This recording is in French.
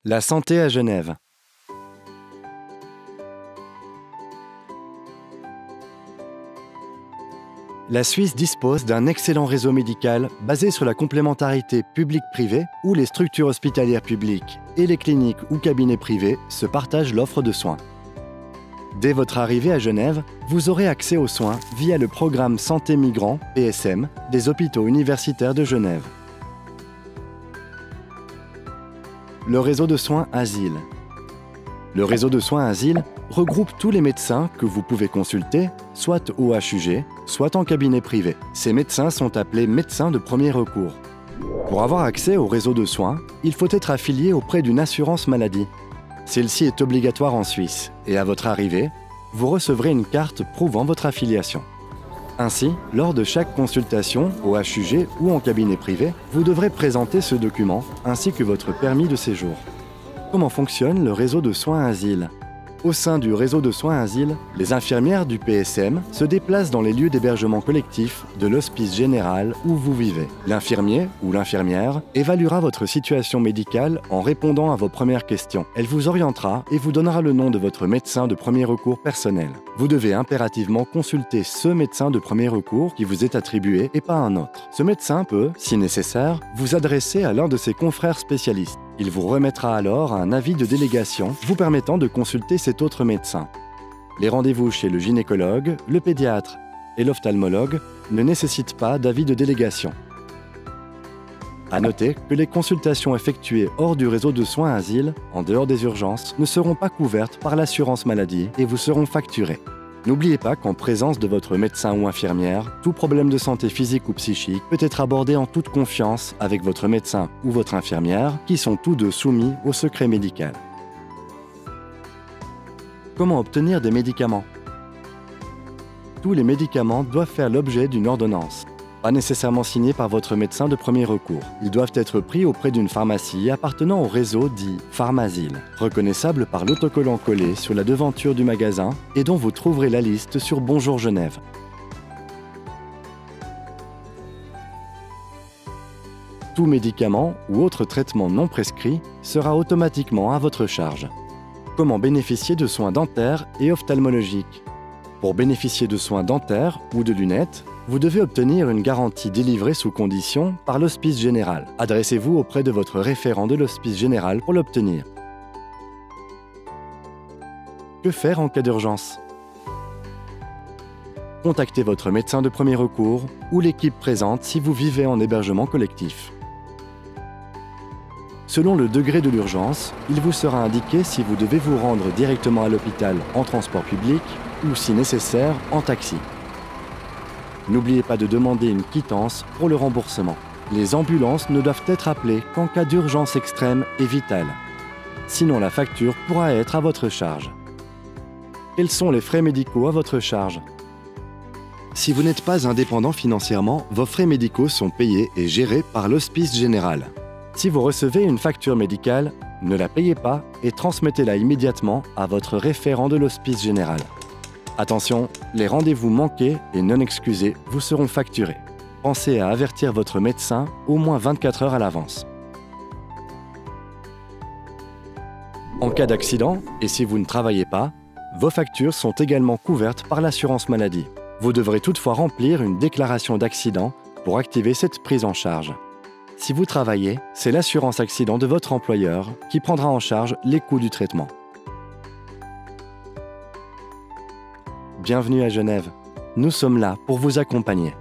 La santé à Genève. La Suisse dispose d'un excellent réseau médical basé sur la complémentarité publique-privée où les structures hospitalières publiques et les cliniques ou cabinets privés se partagent l'offre de soins. Dès votre arrivée à Genève, vous aurez accès aux soins via le programme Santé Migrants, PSM, des hôpitaux universitaires de Genève. Le réseau de soins Asile. Le réseau de soins Asile regroupe tous les médecins que vous pouvez consulter, soit au HUG, soit en cabinet privé. Ces médecins sont appelés médecins de premier recours. Pour avoir accès au réseau de soins, il faut être affilié auprès d'une assurance maladie. Celle-ci est obligatoire en Suisse et à votre arrivée, vous recevrez une carte prouvant votre affiliation. Ainsi, lors de chaque consultation au HUG ou en cabinet privé, vous devrez présenter ce document ainsi que votre permis de séjour. Comment fonctionne le réseau de soins Asile ? Au sein du réseau de soins Asile, les infirmières du PSM se déplacent dans les lieux d'hébergement collectif de l'hospice général où vous vivez. L'infirmier ou l'infirmière évaluera votre situation médicale en répondant à vos premières questions. Elle vous orientera et vous donnera le nom de votre médecin de premier recours personnel. Vous devez impérativement consulter ce médecin de premier recours qui vous est attribué et pas un autre. Ce médecin peut, si nécessaire, vous adresser à l'un de ses confrères spécialistes. Il vous remettra alors un avis de délégation vous permettant de consulter cet autre médecin. Les rendez-vous chez le gynécologue, le pédiatre et l'ophtalmologue ne nécessitent pas d'avis de délégation. À noter que les consultations effectuées hors du réseau de soins Asile, en dehors des urgences, ne seront pas couvertes par l'assurance maladie et vous seront facturées. N'oubliez pas qu'en présence de votre médecin ou infirmière, tout problème de santé physique ou psychique peut être abordé en toute confiance avec votre médecin ou votre infirmière, qui sont tous deux soumis au secret médical. Comment obtenir des médicaments ? Tous les médicaments doivent faire l'objet d'une ordonnance, pas nécessairement signée par votre médecin de premier recours. Ils doivent être pris auprès d'une pharmacie appartenant au réseau dit Pharmasile, reconnaissable par l'autocollant collé sur la devanture du magasin et dont vous trouverez la liste sur Bonjour Genève. Tout médicament ou autre traitement non prescrit sera automatiquement à votre charge. Comment bénéficier de soins dentaires et ophtalmologiques ? Pour bénéficier de soins dentaires ou de lunettes, vous devez obtenir une garantie délivrée sous condition par l'hospice général. Adressez-vous auprès de votre référent de l'hospice général pour l'obtenir. Que faire en cas d'urgence ? Contactez votre médecin de premier recours ou l'équipe présente si vous vivez en hébergement collectif. Selon le degré de l'urgence, il vous sera indiqué si vous devez vous rendre directement à l'hôpital en transport public ou, si nécessaire, en taxi. N'oubliez pas de demander une quittance pour le remboursement. Les ambulances ne doivent être appelées qu'en cas d'urgence extrême et vitale. Sinon, la facture pourra être à votre charge. Quels sont les frais médicaux à votre charge ? Si vous n'êtes pas indépendant financièrement, vos frais médicaux sont payés et gérés par l'hospice général. Si vous recevez une facture médicale, ne la payez pas et transmettez-la immédiatement à votre référent de l'hospice général. Attention, les rendez-vous manqués et non excusés vous seront facturés. Pensez à avertir votre médecin au moins 24 heures à l'avance. En cas d'accident, et si vous ne travaillez pas, vos factures sont également couvertes par l'assurance maladie. Vous devrez toutefois remplir une déclaration d'accident pour activer cette prise en charge. Si vous travaillez, c'est l'assurance accident de votre employeur qui prendra en charge les coûts du traitement. Bienvenue à Genève. Nous sommes là pour vous accompagner.